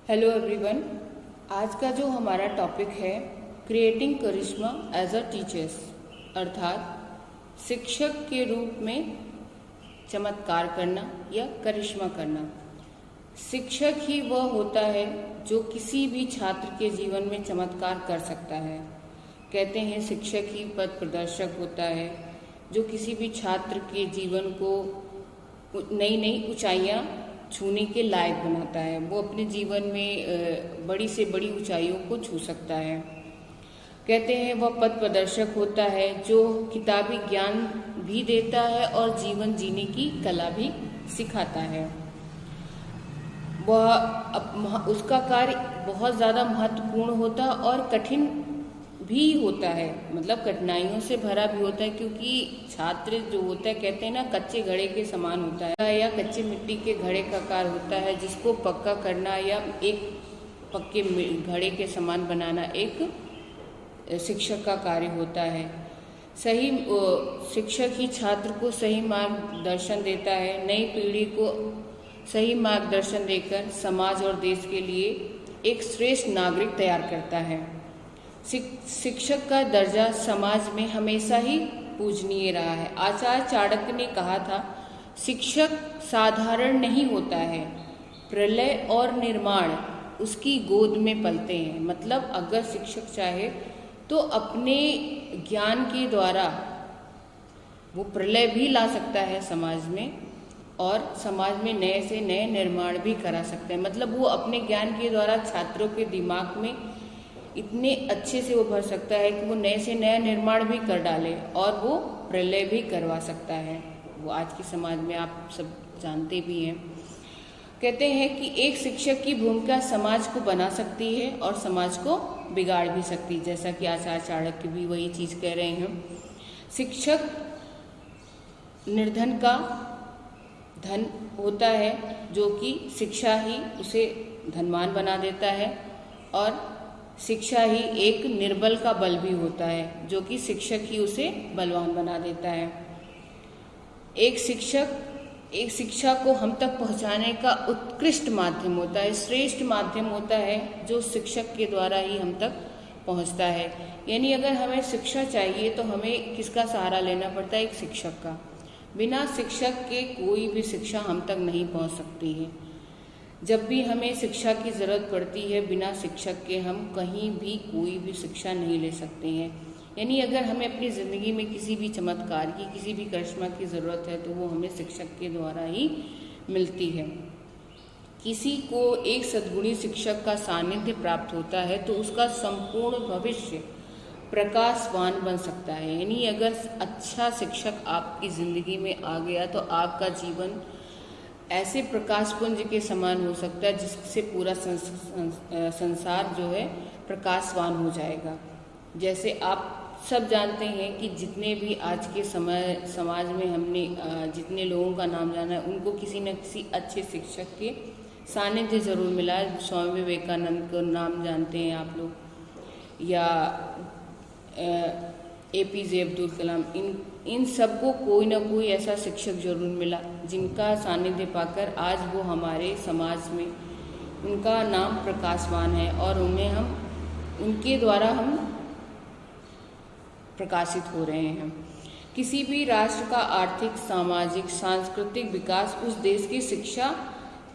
Hello everyone. आज का जो हमारा टॉपिक है creating charisma as a teachers, अर्थात शिक्षक के रूप में चमत्कार करना या करिश्मा करना। शिक्षक ही वह होता है जो किसी भी छात्र के जीवन में चमत्कार कर सकता है। कहते हैं शिक्षक ही पथ प्रदर्शक होता है जो किसी भी छात्र के जीवन को नई नई ऊंचाइयां छूने के लायक बनाता है। वो अपने जीवन में बड़ी से बड़ी ऊंचाइयों को छू सकता है। कहते हैं वह पथ प्रदर्शक होता है जो किताबी ज्ञान भी देता है और जीवन जीने की कला भी सिखाता है। उसका कार्य बहुत ज़्यादा महत्वपूर्ण होता और कठिन भी होता है, मतलब कठिनाइयों से भरा भी होता है, क्योंकि छात्र जो होता है कहते हैं ना कच्चे घड़े के समान होता है या कच्चे मिट्टी के घड़े का कार्य होता है, जिसको पक्का करना या एक पक्के घड़े के समान बनाना एक शिक्षक का कार्य होता है। सही शिक्षक ही छात्र को सही मार्गदर्शन देता है, नई पीढ़ी को सही मार्गदर्शन देकर समाज और देश के लिए एक श्रेष्ठ नागरिक तैयार करता है। शिक्षक का दर्जा समाज में हमेशा ही पूजनीय रहा है। आचार्य चाणक्य ने कहा था, शिक्षक साधारण नहीं होता है, प्रलय और निर्माण उसकी गोद में पलते हैं। मतलब अगर शिक्षक चाहे तो अपने ज्ञान के द्वारा वो प्रलय भी ला सकता है समाज में, और समाज में नए से नए निर्माण भी करा सकता है। मतलब वो अपने ज्ञान के द्वारा छात्रों के दिमाग में इतने अच्छे से वो भर सकता है कि वो नए से नया निर्माण भी कर डाले और वो प्रलय भी करवा सकता है। वो आज के समाज में आप सब जानते भी हैं। कहते हैं कि एक शिक्षक की भूमिका समाज को बना सकती है और समाज को बिगाड़ भी सकती है, जैसा कि आचार्य चाणक्य भी वही चीज़ कह रहे हैं। शिक्षक निर्धन का धन होता है, जो कि शिक्षा ही उसे धनवान बना देता है, और शिक्षा ही एक निर्बल का बल भी होता है, जो कि शिक्षक ही उसे बलवान बना देता है। एक शिक्षा को हम तक पहुंचाने का उत्कृष्ट माध्यम होता है, श्रेष्ठ माध्यम होता है, जो शिक्षक के द्वारा ही हम तक पहुंचता है। यानी अगर हमें शिक्षा चाहिए तो हमें किसका सहारा लेना पड़ता है? एक शिक्षक का। बिना शिक्षक के कोई भी शिक्षा हम तक नहीं पहुंच सकती है। जब भी हमें शिक्षा की ज़रूरत पड़ती है, बिना शिक्षक के हम कहीं भी कोई भी शिक्षा नहीं ले सकते हैं। यानी अगर हमें अपनी ज़िंदगी में किसी भी चमत्कार की, किसी भी करिश्मा की ज़रूरत है तो वो हमें शिक्षक के द्वारा ही मिलती है। किसी को एक सद्गुणी शिक्षक का सानिध्य प्राप्त होता है तो उसका संपूर्ण भविष्य प्रकाशवान बन सकता है। यानी अगर अच्छा शिक्षक आपकी ज़िंदगी में आ गया तो आपका जीवन ऐसे प्रकाशपुंज के समान हो सकता है जिससे पूरा संसार जो है प्रकाशवान हो जाएगा। जैसे आप सब जानते हैं कि जितने भी आज के समाज में हमने जितने लोगों का नाम जाना है, उनको किसी न किसी अच्छे शिक्षक के सानिध्य जरूर मिला है। स्वामी विवेकानंद का नाम जानते हैं आप लोग, या APJ अब्दुल कलाम। इन सबको कोई ना कोई ऐसा शिक्षक जरूर मिला जिनका सानिध्य पाकर आज वो हमारे समाज में उनका नाम प्रकाशवान है और उनके द्वारा हम प्रकाशित हो रहे हैं। किसी भी राष्ट्र का आर्थिक, सामाजिक, सांस्कृतिक विकास उस देश की शिक्षा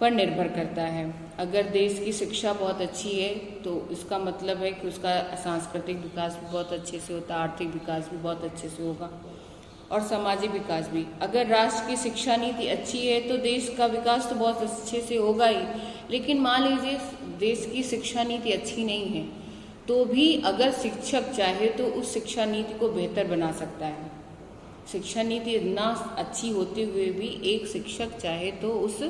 पर निर्भर करता है। अगर देश की शिक्षा बहुत अच्छी है तो इसका मतलब है कि उसका सांस्कृतिक विकास भी बहुत अच्छे से होता है, आर्थिक विकास भी बहुत अच्छे से होगा और सामाजिक विकास भी। अगर राष्ट्र की शिक्षा नीति अच्छी है तो देश का विकास तो बहुत अच्छे से होगा ही। लेकिन मान लीजिए देश की शिक्षा नीति अच्छी नहीं है तो भी अगर शिक्षक चाहे तो उस शिक्षा नीति को बेहतर बना सकता है। शिक्षा नीति इतना अच्छी होते हुए भी एक शिक्षक चाहे तो उस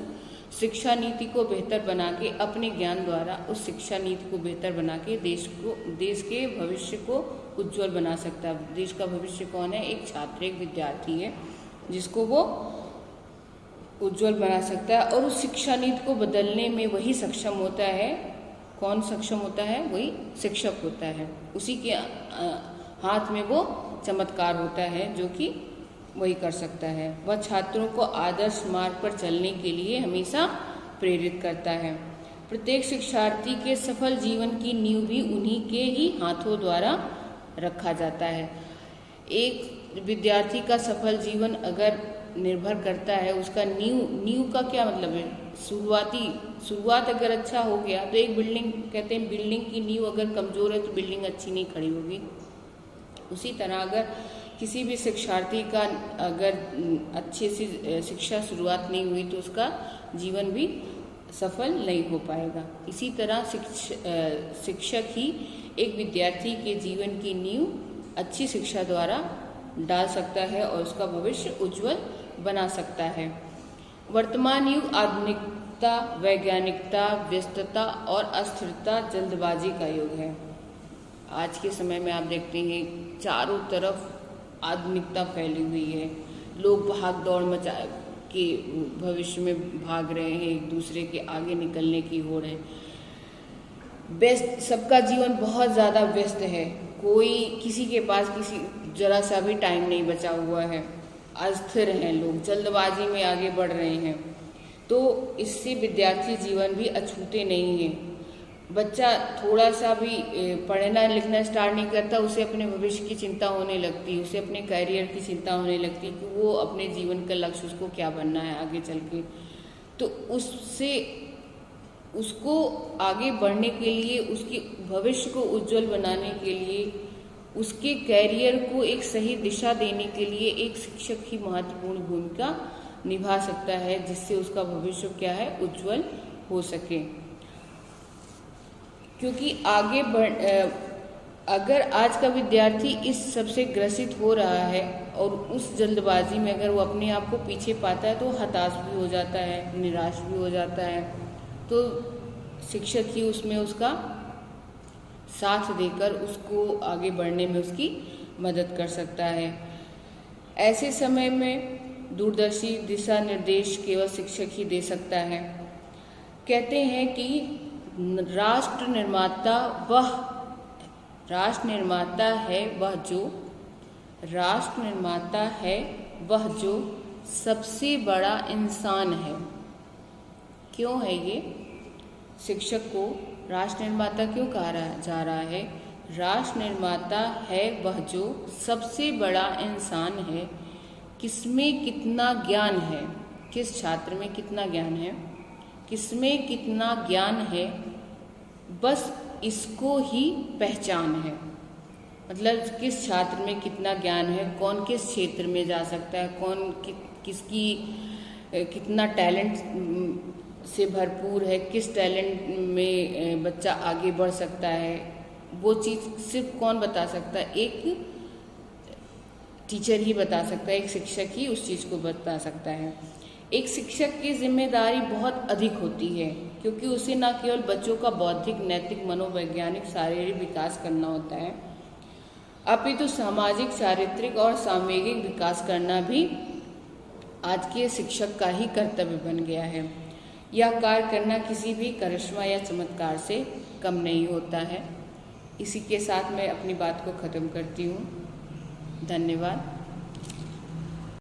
शिक्षा नीति को बेहतर बना के अपने ज्ञान द्वारा उस शिक्षा नीति को बेहतर बना के देश के भविष्य को उज्जवल बना सकता है। देश का भविष्य कौन है? एक छात्र, एक विद्यार्थी है, जिसको वो उज्जवल बना सकता है। और उस शिक्षा नीति को बदलने में वही सक्षम होता है। कौन सक्षम होता है? वही शिक्षक होता है। उसी के हाथ में वो चमत्कार होता है जो कि वही कर सकता है। वह छात्रों को आदर्श मार्ग पर चलने के लिए हमेशा प्रेरित करता है। प्रत्येक शिक्षार्थी के सफल जीवन की नींव भी उन्हीं के ही हाथों द्वारा रखा जाता है। एक विद्यार्थी का सफल जीवन अगर निर्भर करता है उसका नींव का क्या मतलब है, शुरुआत अगर अच्छा हो गया तो एक बिल्डिंग, कहते हैं बिल्डिंग की नींव अगर कमज़ोर है तो बिल्डिंग अच्छी नहीं खड़ी होगी। उसी तरह अगर किसी भी शिक्षार्थी का अगर अच्छे से शिक्षा शुरुआत नहीं हुई तो उसका जीवन भी सफल नहीं हो पाएगा। इसी तरह शिक्षक ही एक विद्यार्थी के जीवन की नींव अच्छी शिक्षा द्वारा डाल सकता है और उसका भविष्य उज्जवल बना सकता है। वर्तमान युग आधुनिकता, वैज्ञानिकता, व्यस्तता और अस्थिरता, जल्दबाजी का युग है। आज के समय में आप देखते हैं चारों तरफ आधुनिकता फैली हुई है। लोग भाग दौड़ मचा के भविष्य में भाग रहे हैं, एक दूसरे के आगे निकलने की होड़ है। व्यस्त, सबका जीवन बहुत ज़्यादा व्यस्त है। कोई किसी के पास किसी जरा सा भी टाइम नहीं बचा हुआ है। अस्थिर हैं लोग, जल्दबाजी में आगे बढ़ रहे हैं। तो इससे विद्यार्थी जीवन भी अछूते नहीं है। बच्चा थोड़ा सा भी पढ़ना लिखना स्टार्ट नहीं करता, उसे अपने भविष्य की चिंता होने लगती है, उसे अपने करियर की चिंता होने लगती है कि वो अपने जीवन का लक्ष्य उसको क्या बनना है आगे चल के। तो उसको आगे बढ़ने के लिए, उसके भविष्य को उज्जवल बनाने के लिए, उसके कैरियर को एक सही दिशा देने के लिए एक शिक्षक ही महत्वपूर्ण भूमिका निभा सकता है, जिससे उसका भविष्य क्या है, उज्जवल हो सके। क्योंकि अगर आज का विद्यार्थी इस सबसे ग्रसित हो रहा है और उस जल्दबाजी में अगर वो अपने आप को पीछे पाता है तो हताश भी हो जाता है, निराश भी हो जाता है। तो शिक्षक ही उसमें उसका साथ देकर उसको आगे बढ़ने में उसकी मदद कर सकता है। ऐसे समय में दूरदर्शी दिशा निर्देश केवल शिक्षक ही दे सकता है। कहते हैं कि राष्ट्र निर्माता है वह जो सबसे बड़ा इंसान है। क्यों है ये? शिक्षक को राष्ट्र निर्माता क्यों कहा जा रहा है? राष्ट्र निर्माता है वह जो सबसे बड़ा इंसान है। किसमें कितना ज्ञान है, किस छात्र में कितना ज्ञान है, किसमें कितना ज्ञान है, बस इसको ही पहचान है। मतलब किस छात्र में कितना ज्ञान है, कौन किस क्षेत्र में जा सकता है, कौन किसकी कितना टैलेंट से भरपूर है, किस टैलेंट में बच्चा आगे बढ़ सकता है, वो चीज़ सिर्फ कौन बता सकता है? एक टीचर ही बता सकता है, एक शिक्षक ही उस चीज़ को बता सकता है। एक शिक्षक की जिम्मेदारी बहुत अधिक होती है, क्योंकि उसे न केवल बच्चों का बौद्धिक, नैतिक, मनोवैज्ञानिक, शारीरिक विकास करना होता है, अपितु सामाजिक, चारित्रिक और सामूहिक विकास करना भी आज के शिक्षक का ही कर्तव्य बन गया है। यह कार्य करना किसी भी करिश्मा या चमत्कार से कम नहीं होता है। इसी के साथ मैं अपनी बात को ख़त्म करती हूँ। धन्यवाद।